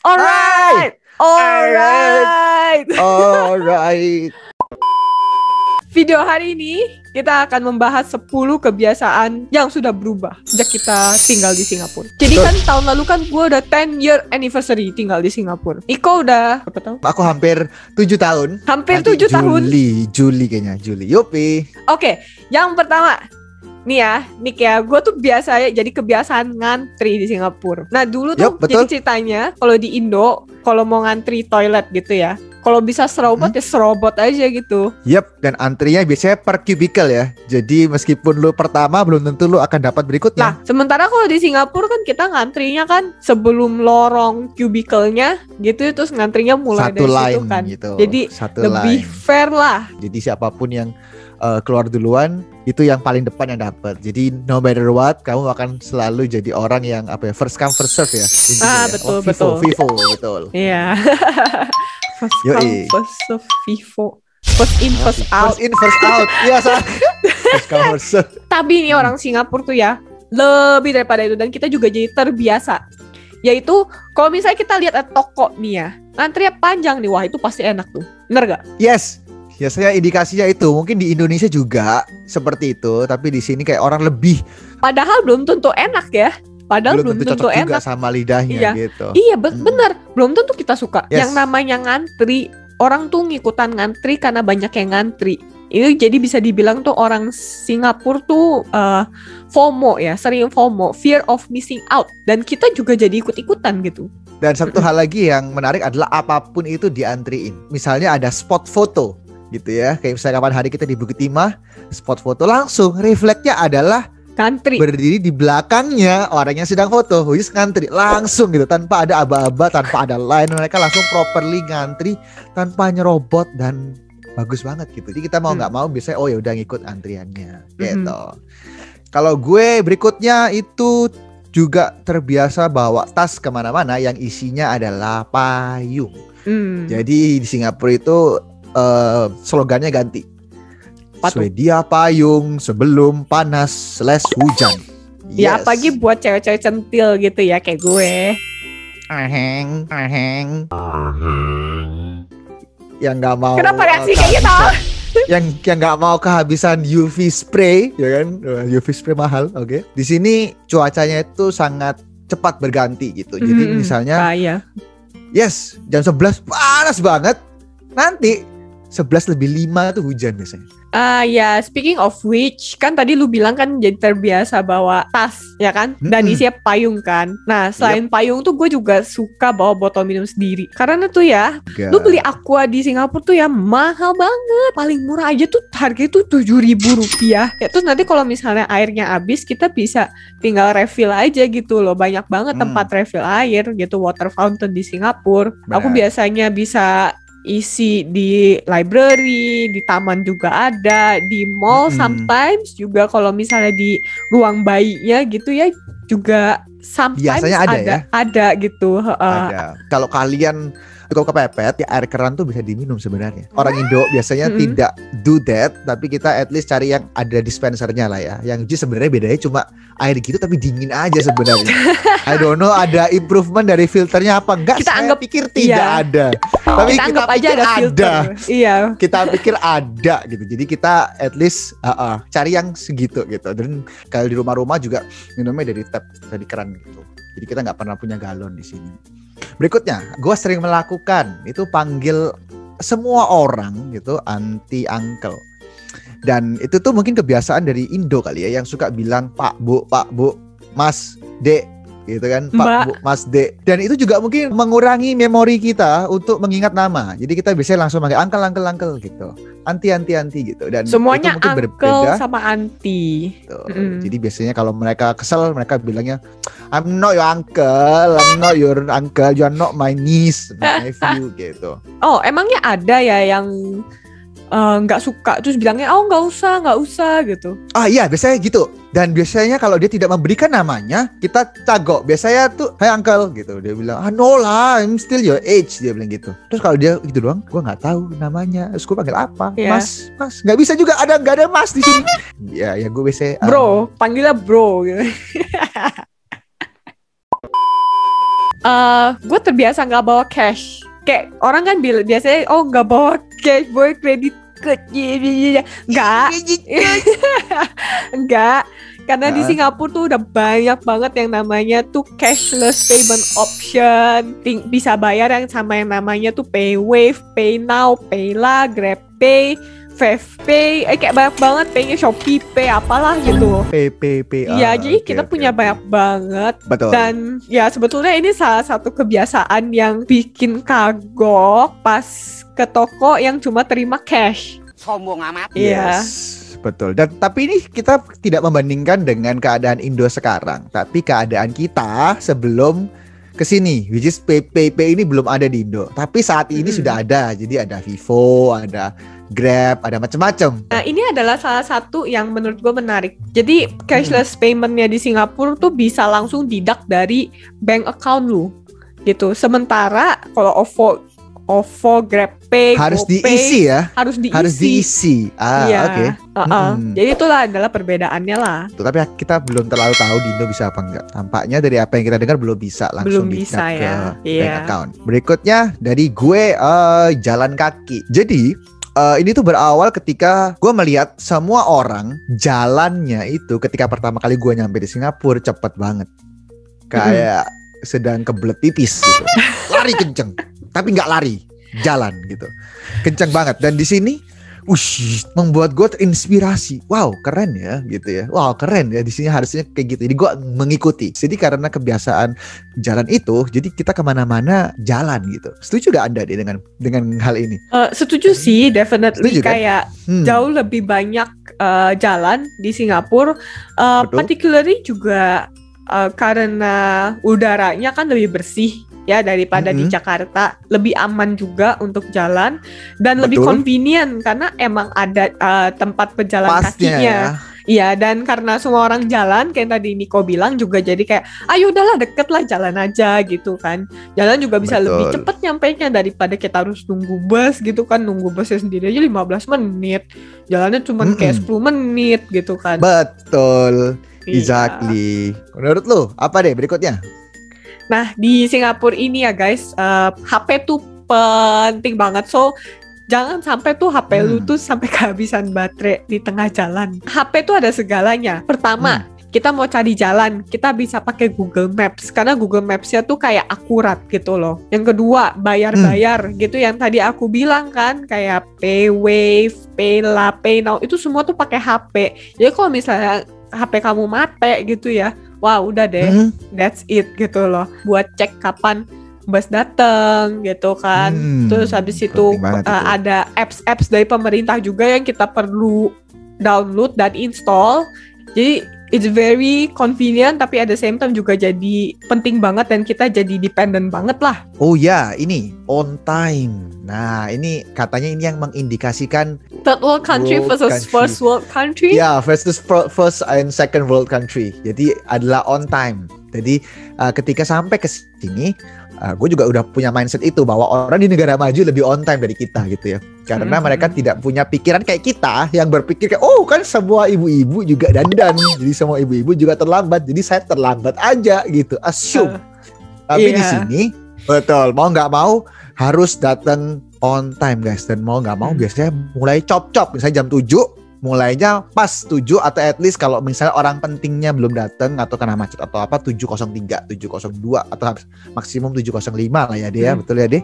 Alright. Alright. Video hari ini kita akan membahas 10 kebiasaan yang sudah berubah sejak kita tinggal di Singapura. Jadi kan tahun lalu kan gue udah 10 year anniversary tinggal di Singapura. Iko udah berapa tahun? Aku hampir 7 tahun. Hampir 7 tahun. Juli kayaknya, Juli. Yupi. Oke, yang pertama nih ya, Nick ya, gue tuh biasa jadi kebiasaan ngantri di Singapura. Nah dulu tuh jadi ceritanya kalau di Indo, kalau mau ngantri toilet gitu ya, kalau bisa serobot ya serobot aja gitu. Dan antrinya biasanya per cubicle ya. Jadi meskipun lu pertama belum tentu lu akan dapat berikutnya. Nah, sementara kalau di Singapura kan kita ngantrinya kan sebelum lorong cubicle-nya gitu, terus ngantrinya mulai satu dari line situ kan. gitu. Jadi lebih fair lah. Jadi siapapun yang keluar duluan itu yang paling depan yang dapat. Jadi no matter what, kamu akan selalu jadi orang yang first come first serve ya. Betul, betul. Iya. First come first serve, FIFO. First in first out. First in first out. Iya, first come first serve. Tapi ini orang Singapura tuh ya lebih daripada itu, dan kita juga jadi terbiasa. Yaitu kalau misalnya kita lihat toko nih ya, antrinya panjang nih, wah itu pasti enak tuh. Bener gak? Yes. Ya, saya indikasinya itu. Mungkin di Indonesia juga seperti itu, tapi di sini kayak orang lebih. Padahal belum tentu enak ya. Padahal belum tentu cocok enak juga sama lidahnya gitu. Iya, bener. Belum tentu kita suka. Yes. Yang namanya ngantri, orang tuh ngikutan ngantri karena banyak yang ngantri. Itu jadi bisa dibilang tuh orang Singapura tuh FOMO ya, sering FOMO, fear of missing out. Dan kita juga jadi ikut-ikutan gitu. Dan satu hal lagi yang menarik adalah apapun itu diantriin. Misalnya ada spot foto gitu ya, kayak misalnya kapan hari kita di Bukit Timah, spot foto langsung refleksnya adalah ngantri, berdiri di belakangnya orang yang sedang foto, which ngantri langsung gitu, tanpa ada aba-aba, tanpa ada line, mereka langsung properly ngantri tanpa nyerobot, dan bagus banget gitu. Jadi kita mau nggak mau biasanya ya udah ngikut antriannya gitu. Kalau gue berikutnya itu juga terbiasa bawa tas kemana-mana yang isinya adalah payung. Jadi di Singapura itu slogannya ganti. Swedia payung sebelum panas / hujan. Ya apalagi buat cewek-cewek centil gitu ya kayak gue. Aheng. Yang nggak mau. Kenapa reaksi kayak gitu? Yang nggak mau kehabisan UV spray, ya kan? UV spray mahal, oke. Di sini cuacanya itu sangat cepat berganti gitu. Jadi misalnya, yes, jam 11 panas banget. Nanti 11:05 tuh hujan biasanya. Ya, speaking of which, kan tadi lu bilang kan jadi terbiasa bawa tas, ya kan? Dan isinya payung kan. Nah, selain payung tuh gue juga suka bawa botol minum sendiri. Karena tuh ya, lu beli Aqua di Singapura tuh ya mahal banget. Paling murah aja tuh harganya tuh Rp7.000. Ya, terus nanti kalau misalnya airnya habis, kita bisa tinggal refill aja gitu loh. Banyak banget tempat refill air gitu, water fountain di Singapura. Aku biasanya bisa isi di library, di taman juga ada, di mall sometimes juga, kalau misalnya di ruang bayinya gitu ya juga sometimes biasanya ada gitu. Ada. Kalau kalian kepepet ya, air keran tuh bisa diminum sebenarnya. Orang Indo biasanya tidak do that, tapi kita at least cari yang ada dispensernya lah ya. Yang sebenarnya bedanya cuma air gitu tapi dingin aja sebenarnya. I don't know ada improvement dari filternya apa enggak? Kita saya pikir tidak ada. Tapi kita anggap aja ada filter. Iya. Kita pikir ada gitu. Jadi kita at least cari yang segitu gitu. Dan kalau di rumah-rumah juga minumnya dari tap, dari keran gitu. Jadi kita nggak pernah punya galon di sini. Berikutnya, gue sering melakukan itu panggil semua orang gitu anti uncle. Dan itu tuh mungkin kebiasaan dari Indo kali ya, yang suka bilang Pak Bu, Mas, Dek gitu kan, Pak Bu, Mas, Dek. Dan itu juga mungkin mengurangi memori kita untuk mengingat nama. Jadi kita biasanya langsung pakai uncle gitu. Anti gitu. Dan semuanya itu mungkin uncle berbeda sama anti. Jadi biasanya kalau mereka kesel, mereka bilangnya I'm not your uncle, you are not my niece, my nephew gitu. Oh, emangnya ada ya yang nggak suka terus bilangnya nggak usah gitu? Iya, biasanya gitu. Dan biasanya kalau dia tidak memberikan namanya, kita cagok. Biasanya tuh hey uncle gitu, dia bilang no lah, I'm still your age, dia bilang gitu. Terus kalau dia gitu doang, gue nggak tahu namanya, terus gue panggil apa? Mas, nggak bisa juga, nggak ada mas di sini. Ya gue biasanya bro, panggilnya bro gitu. gue terbiasa nggak bawa cash. Kayak orang kan biasanya nggak bawa cash, bawa kredit card. Nggak. Enggak. Karena di Singapura tuh udah banyak banget yang namanya tuh cashless payment option. Bisa bayar yang sama yang namanya tuh PayWave, PayNow, Payla, GrabPay, FavePay, kayak banyak banget, Paynya Shopee Pay, apalah gitu. Pay. Iya, jadi kita punya banyak banget. Betul. Dan ya sebetulnya ini salah satu kebiasaan yang bikin kagok pas ke toko yang cuma terima cash. Sombong amat. Iya. Betul. Dan tapi ini kita tidak membandingkan dengan keadaan Indo sekarang, tapi keadaan kita sebelum kesini, which is Pay ini belum ada di Indo. Tapi saat ini sudah ada. Jadi ada Vivo, ada Grab, ada macam-macam. Nah, ini adalah salah satu yang menurut gue menarik. Jadi cashless paymentnya di Singapura tuh bisa langsung deduct dari bank account lu, gitu. Sementara kalau OVO, GrabPay, harus GoPay, diisi ya. Harus Harus diisi. Iya. Oke. Jadi itulah adalah perbedaannya lah. Tapi kita belum terlalu tahu di Indo bisa apa enggak. Tampaknya dari apa yang kita dengar belum bisa langsung bisa ke ya. bank account. Berikutnya dari gue jalan kaki. Jadi ini tuh berawal ketika gue melihat semua orang jalannya itu ketika pertama kali gue nyampe di Singapura cepet banget. Kayak sedang kebelet pipis gitu. Lari kenceng. Tapi nggak lari, jalan gitu, kencang banget. Dan di sini, membuat gue terinspirasi. Wow, keren ya, gitu ya. Wow, keren ya. Di sini harusnya kayak gitu. Jadi gue mengikuti. Jadi karena kebiasaan jalan itu, jadi kita kemana-mana jalan gitu. Setuju gak Anda deh dengan hal ini? Setuju sih, definitely. Setuju, kan? Kayak jauh lebih banyak jalan di Singapura. Particularly juga karena udaranya kan lebih bersih ya daripada di Jakarta, lebih aman juga untuk jalan dan lebih convenient karena emang ada tempat pejalan kakinya. Iya, dan karena semua orang jalan kayak tadi Niko bilang juga jadi kayak ayo udahlah deket lah, jalan aja gitu kan. Jalan juga bisa lebih cepet nyampainya daripada kita harus nunggu bus gitu kan. Nunggu busnya sendiri aja 15 menit. Jalannya cuma kayak 10 menit gitu kan. Betul. Exactly. Menurut lu apa deh berikutnya? Nah, di Singapura ini ya guys, HP tuh penting banget. So, jangan sampai tuh HP lu tuh sampai kehabisan baterai di tengah jalan. HP tuh ada segalanya. Pertama, kita mau cari jalan, kita bisa pakai Google Maps. Karena Google Maps-nya tuh kayak akurat gitu loh. Yang kedua, bayar-bayar gitu. Yang tadi aku bilang kan, kayak PayWave, Payla, PayNow, itu semua tuh pakai HP. Jadi kalau misalnya HP kamu mati gitu ya, wah udah deh, that's it gitu loh. Buat cek kapan bus dateng gitu kan. Terus habis itu ada apps dari pemerintah juga yang kita perlu download dan install. Jadi it's very convenient, tapi at the same time juga jadi penting banget dan kita jadi dependent banget lah. Oh ya, ini on time. Nah, ini katanya ini yang mengindikasikan third world country versus first world country. Ya, versus first and second world country. Jadi adalah on time. Jadi ketika sampai ke sini, gue juga udah punya mindset itu bahwa orang di negara maju lebih on time dari kita gitu ya. Karena mereka tidak punya pikiran kayak kita yang berpikir kayak kan semua ibu-ibu juga dandan. Jadi semua ibu-ibu juga terlambat. Jadi saya terlambat aja gitu. Assume. Tapi di sini betul, mau nggak mau harus datang on time guys. Dan mau nggak mau biasanya mulai chop-chop. Misalnya jam 7 mulainya pas 7 atau at least kalau misalnya orang pentingnya belum datang atau kena macet atau apa 7.03, 7.02 atau maksimum 7.05 lah ya deh ya, betul ya deh.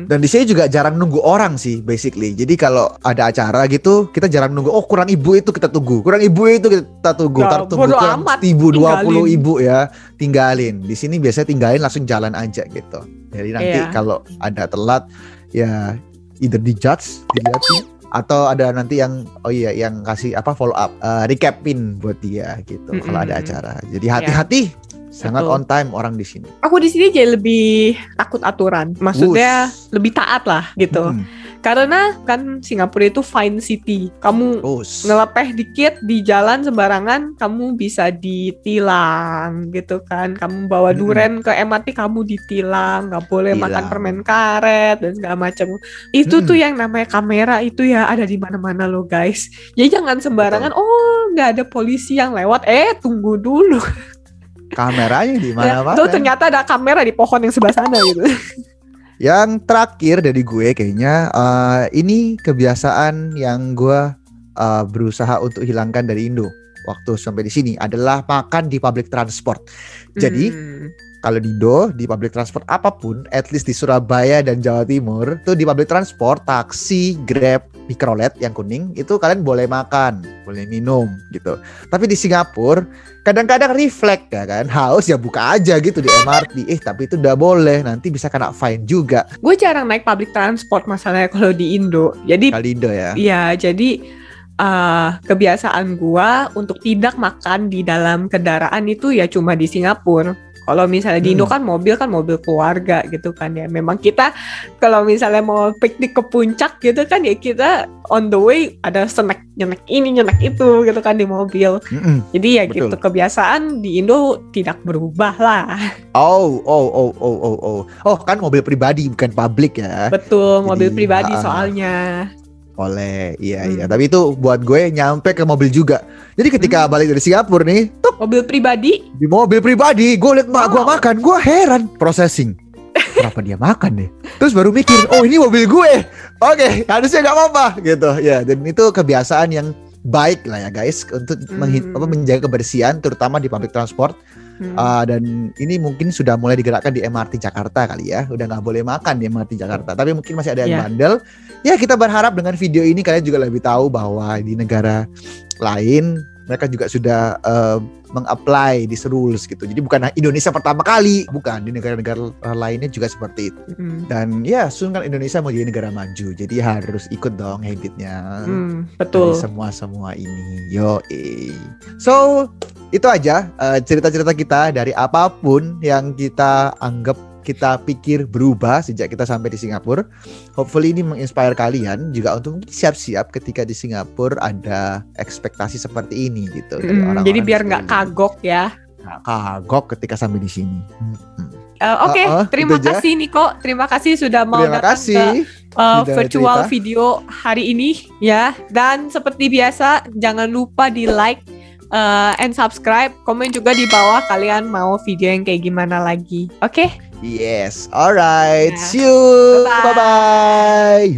Dan di sini juga jarang nunggu orang sih basically. Jadi kalau ada acara gitu kita jarang nunggu. Kurang ibu itu kita tunggu. Kurang ibu itu kita tunggu. Ntar tunggu kurang 10-20 ibu ya, tinggalin. Di sini biasanya tinggalin langsung jalan aja gitu. Jadi nanti kalau ada telat ya either dijudge, dilihatin, atau ada nanti yang yang kasih follow up, recapin buat dia gitu kalau ada acara. Jadi hati-hati, sangat on time orang di sini. Aku di sini jadi lebih takut aturan, maksudnya lebih taat lah gitu. Karena kan Singapura itu fine city. Kamu ngelepeh dikit di jalan sembarangan, kamu bisa ditilang gitu kan. Kamu bawa duren ke MRT, kamu ditilang. Gak boleh makan permen karet dan segala macam. Itu tuh yang namanya kamera itu ya ada di mana-mana loh guys. Jadi jangan sembarangan, gak ada polisi yang lewat. Tunggu dulu. Kameranya di Ya, mana-mana. itu ternyata ada kamera di pohon yang sebelah sana gitu. Yang terakhir dari gue kayaknya ini kebiasaan yang gue berusaha untuk hilangkan dari Indo waktu sampai di sini adalah makan di public transport. Jadi kalau di Indo di public transport apapun, at least di Surabaya dan Jawa Timur tuh di public transport, taksi, Grab, mikrolet yang kuning itu kalian boleh makan, boleh minum gitu. Tapi di Singapura kadang-kadang refleks ya kan, haus ya buka aja gitu di MRT. Tapi itu udah boleh, nanti bisa kena fine juga. Gue jarang naik public transport masalahnya kalau di Indo. Jadi Kali Indo ya. iya, jadi kebiasaan gua untuk tidak makan di dalam kendaraan itu ya cuma di Singapura. Kalau misalnya di Indo kan mobil keluarga gitu kan ya. Memang kita kalau misalnya mau piknik ke puncak gitu kan ya kita on the way ada snack nyenek ini nyenek itu gitu kan di mobil. Jadi ya betul. gitu kebiasaan di Indo tidak berubah lah. Oh kan mobil pribadi bukan publik ya. Betul, mobil Jadi, pribadi soalnya. Oleh, iya. Tapi itu buat gue nyampe ke mobil juga. Jadi ketika balik dari Singapura nih, mobil pribadi? Di mobil pribadi, gue liat mak gue makan, gue heran. Processing, kenapa dia makan deh? Terus baru mikir, oh ini mobil gue. Oke, harusnya nggak apa-apa gitu. Ya, dan itu kebiasaan yang baik lah ya guys untuk menjaga kebersihan, terutama di public transport. Dan ini mungkin sudah mulai digerakkan di MRT Jakarta kali ya. Udah nggak boleh makan di MRT Jakarta. Tapi mungkin masih ada yang bandel. Ya kita berharap dengan video ini kalian juga lebih tahu bahwa di negara lain mereka juga sudah meng-apply these rules gitu. Jadi bukan Indonesia pertama kali, bukan, di negara-negara lainnya juga seperti itu. Dan ya, soon kan Indonesia mau jadi negara maju, jadi harus ikut dong habitnya. Betul. Semua ini, So itu aja cerita-cerita kita dari apapun yang kita anggap kita pikir berubah sejak kita sampai di Singapura. Hopefully ini menginspire kalian juga untuk siap-siap ketika di Singapura ada ekspektasi seperti ini gitu. Jadi biar nggak kagok ya. Nggak kagok ketika sampai di sini. Oke, terima kasih Niko. Terima kasih sudah mau datang ke virtual video hari ini ya. Dan seperti biasa jangan lupa di like and subscribe. Komen juga di bawah kalian mau video yang kayak gimana lagi. Oke? Yes, alright. Yeah. See you. Bye-bye.